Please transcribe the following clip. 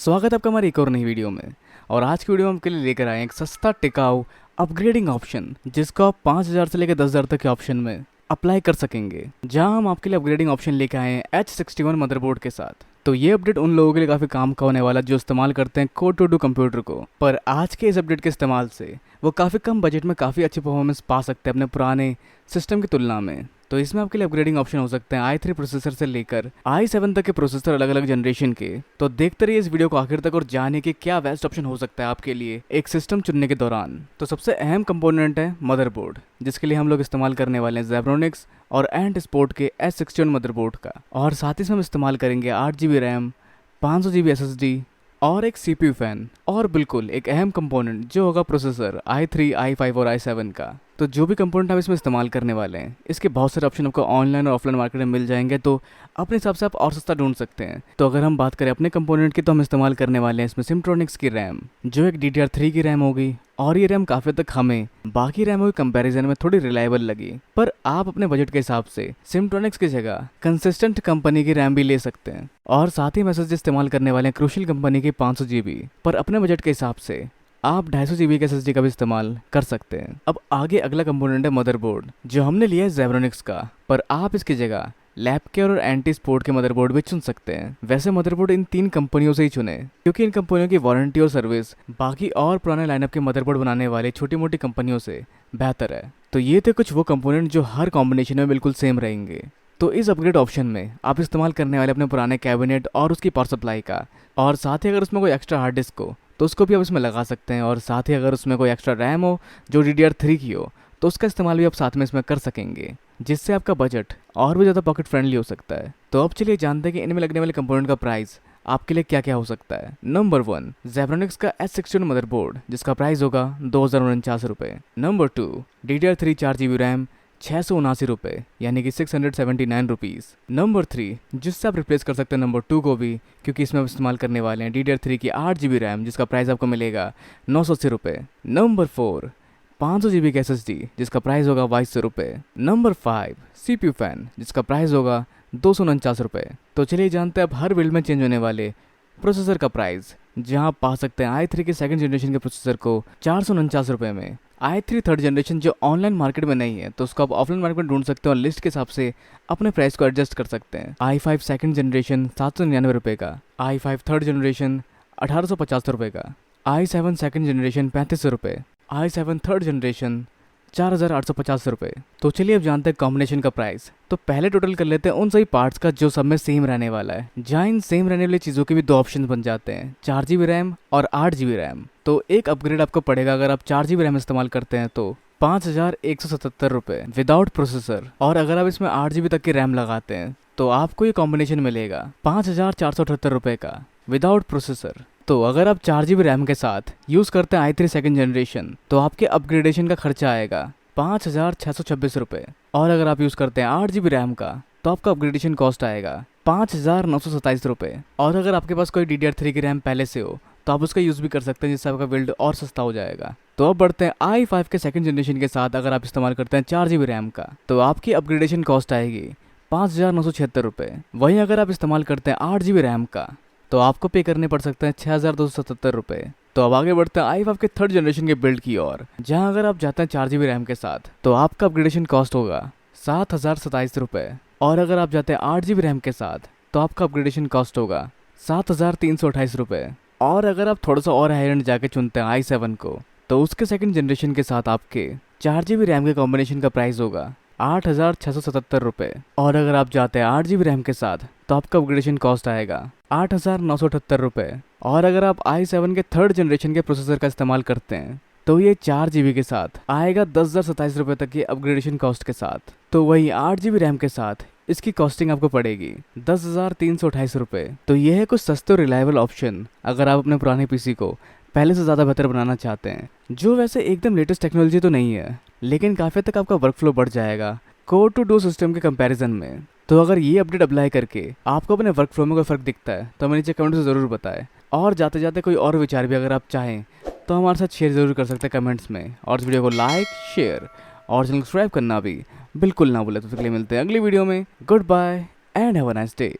स्वागत है आपका हमारी एक और नई वीडियो में। और आज की वीडियो में आपके लिए लेकर आए हैं एक सस्ता टिकाऊ अपग्रेडिंग ऑप्शन, जिसको आप 5,000 से लेकर 10,000 तक के ऑप्शन में अप्लाई कर सकेंगे। जहां हम आपके लिए अपग्रेडिंग ऑप्शन लेकर आए हैं H61 मदरबोर्ड के साथ। तो ये अपडेट उन लोगों के लिए काफ़ी काम का होने वाला है जो इस्तेमाल करते हैं कोर टू डू कंप्यूटर को। पर आज के इस अपडेट के इस्तेमाल से वो काफ़ी कम बजट में काफ़ी अच्छी परफॉर्मेंस पा सकते हैं अपने पुराने सिस्टम की तुलना में। तो इसमें आपके लिए अपग्रेडिंग ऑप्शन हो सकते हैं i3 प्रोसेसर से लेकर i7 तक के प्रोसेसर अलग अलग जनरेशन के। तो देखते रहिए इस वीडियो को आखिर तक और जानिए कि क्या बेस्ट ऑप्शन हो सकता है आपके लिए एक सिस्टम चुनने के दौरान। तो सबसे अहम कंपोनेंट है मदरबोर्ड, जिसके लिए हम लोग इस्तेमाल करने वाले हैं Zebronics और एंट स्पोर्ट के H61 मदरबोर्ड का। और साथ ही हम इस्तेमाल करेंगे 8 GB रैम, 500 GB SSD और एक CPU फैन। और बिल्कुल एक अहम कंपोनेंट जो होगा प्रोसेसर i3, i5 और i7 का। तो जो भी कंपोनेंट आप इसमें इस्तेमाल करने वाले हैं, इसके बहुत सारे ऑप्शन आपको ऑनलाइन और ऑफलाइन मार्केट में मिल जाएंगे, तो अपने हिसाब से आप और सस्ता ढूंढ सकते हैं। तो अगर हम बात करें अपने कंपोनेंट की, तो हम इस्तेमाल करने वाले हैं इसमें सिम्ट्रॉनिक्स की रैम, जो एक DDR3 की रैम होगी। और ये रैम काफ़ी तक हमें बाकी रैमों के कंपैरिजन में थोड़ी रिलायबल लगी। पर आप अपने बजट के हिसाब से सिम्ट्रॉनिक्स की जगह कंसिस्टेंट कंपनी की रैम भी ले सकते हैं। और साथ ही मैसेज इस्तेमाल करने वाले हैं क्रूशियल कंपनी की 500 GB। पर अपने बजट के हिसाब से आप 250 GB के SSD का भी इस्तेमाल कर सकते हैं। अब आगे अगला कंपोनेंट है मदरबोर्ड, जो हमने लिया है Zebronics का। पर आप इसकी जगह लैपकेयर और एंटी स्पोर्ट के मदरबोर्ड भी चुन सकते हैं। वैसे मदरबोर्ड इन 3 कंपनियों से ही चुने, क्योंकि इन कंपनियों की वारंटी और सर्विस बाकी और पुराने लाइनअप के मदरबोर्ड बनाने वाले छोटी मोटी कंपनियों से बेहतर है। तो ये थे कुछ वो कंपोनेंट जो हर कॉम्बिनेशन में बिल्कुल सेम रहेंगे। तो इस अपग्रेड ऑप्शन में आप इस्तेमाल करने वाले अपने पुराने कैबिनेट और उसकी पावर सप्लाई का, और साथ ही अगर उसमें कोई एक्स्ट्रा हार्ड डिस्क हो तो उसको भी आप इसमें लगा सकते हैं। और साथ ही अगर उसमें कोई एक्स्ट्रा रैम हो जो DDR3 की हो, तो उसका इस्तेमाल भी आप साथ में इसमें कर सकेंगे, जिससे आपका बजट और भी ज़्यादा पॉकेट फ्रेंडली हो सकता है। तो अब चलिए जानते हैं कि इनमें लगने वाले कंपोनेंट का प्राइस आपके लिए क्या क्या हो सकता है। नंबर 1, Zebronics का H61 मदरबोर्ड, जिसका प्राइस होगा 2,049 रुपये। नंबर 2, DDR3 4 GB रैम, 679 रुपये, यानी कि 679 रुपीज़। नंबर 3, जिससे आप रिप्लेस कर सकते हैं नंबर 2 को भी, क्योंकि इसमें आप इस्तेमाल करने वाले हैं DDR3 की 8 GB रैम, जिसका प्राइस आपको मिलेगा 980 रुपये। नंबर 4, 500 GB की SSD, जिसका प्राइस होगा 2200 रुपये। नंबर 5, CPU फैन, जिसका प्राइस होगा 249 रुपये। तो चलिए जानते हैं अब हर बिल्ड में चेंज होने वाले प्रोसेसर का प्राइस, जहां आप पा सकते हैं i3 के सेकंड जनरेशन के प्रोसेसर को 449 रुपये में। i3 थर्ड जनरेशन जो ऑनलाइन मार्केट में नहीं है, तो उसको आप ऑफलाइन मार्केट में ढूंढ सकते हैं और लिस्ट के हिसाब से अपने प्राइस को एडजस्ट कर सकते हैं। i5 सेकंड जनरेशन 799 रुपये का, i5 थर्ड जनरेशन 1850 रुपये का, i7 सेकंड जनरेशन 3500 रुपये, i7 थर्ड जनरेशन 4,850 रुपये। तो चलिए अब जानते हैं कॉम्बिनेशन का प्राइस। तो पहले टोटल कर लेते हैं उन सभी पार्ट्स का जो सब में सेम रहने वाला है। जहाँ इन सेम रहने वाली चीज़ों के भी 2 ऑप्शन बन जाते हैं, 4 GB रैम और 8 GB रैम। तो एक अपग्रेड आपको पड़ेगा अगर आप 4 GB रैम इस्तेमाल करते हैं तो 5,177 रुपये विदाउट प्रोसेसर। और अगर आप इसमें 8 GB तक की रैम लगाते हैं तो आपको ये कॉम्बिनेशन मिलेगा 5,478 रुपये का विदाउट प्रोसेसर। तो अगर आप 4 GB रैम के साथ यूज़ करते हैं i3 सेकंड जनरेशन, तो आपके अपग्रेडेशन का खर्चा आएगा 5,626 रुपये। और अगर आप यूज़ करते हैं 8 GB रैम का, तो आपका अपग्रेडेशन कॉस्ट आएगा 5,927 रुपये। और अगर आपके पास कोई DDR3 की रैम पहले से हो, तो आप उसका यूज़ भी कर सकते हैं, जिससे आपका बिल्ड और सस्ता हो जाएगा। तो अब बढ़ते हैं i5 के सेकंड जनरेशन के साथ। अगर आप इस्तेमाल करते हैं 4 GB रैम का, तो आपकी अपग्रेडेशन कॉस्ट आएगी 5,976 रुपये। वहीं अगर आप इस्तेमाल करते हैं 8 GB रैम का, तो आपको पे करने पड़ सकते हैं 6,277 रुपये। तो अब आगे बढ़ते हैं i5 के थर्ड जनरेशन के बिल्ड की ओर, जहां अगर आप जाते हैं 4 GB रैम के साथ, तो आपका अपग्रेडेशन कॉस्ट होगा 7,027 रुपये। और अगर आप जाते हैं 8 GB रैम के साथ, तो आपका अपग्रेडेशन कॉस्ट होगा 7,328 रुपये। और अगर आप थोड़ा सा और हाई एंड जाके चुनते हैं i7 को, तो उसके सेकंड जनरेशन के साथ आपके 4 GB रैम के कॉम्बिनेशन का प्राइस होगा 8,677 रुपये। और अगर आप जाते हैं 8 GB रैम के साथ, तो आपका अपग्रेडेशन कॉस्ट आएगा 8,978 रुपये। और अगर आप i7 के थर्ड जनरेशन के प्रोसेसर का इस्तेमाल करते हैं, तो ये 4 GB के साथ आएगा 10,027 रुपये तक की अपग्रेडेशन कॉस्ट के साथ। तो वही 8 GB रैम के साथ इसकी कॉस्टिंग आपको पड़ेगी 10,328 रुपये। तो ये है कुछ सस्ते और रिलायबल ऑप्शन अगर आप अपने पुराने PC को पहले से ज़्यादा बेहतर बनाना चाहते हैं, जो वैसे एकदम लेटेस्ट टेक्नोलॉजी तो नहीं है, लेकिन काफ़ी तक आपका वर्क फ्लो बढ़ जाएगा कोर टू डू सिस्टम के कंपैरिजन में। तो अगर ये अपडेट अप्लाई करके आपको अपने वर्क फ्लो में कोई फ़र्क दिखता है, तो हमें नीचे कमेंट से ज़रूर बताएं। और जाते जाते कोई और विचार भी अगर आप चाहें, तो हमारे साथ शेयर ज़रूर कर सकते हैं कमेंट्स में। और इस वीडियो को लाइक, शेयर और चैनल सब्सक्राइब करना भी बिल्कुल ना भूलें। तो फिर मिलते हैं अगली वीडियो में। Goodbye and have a nice day.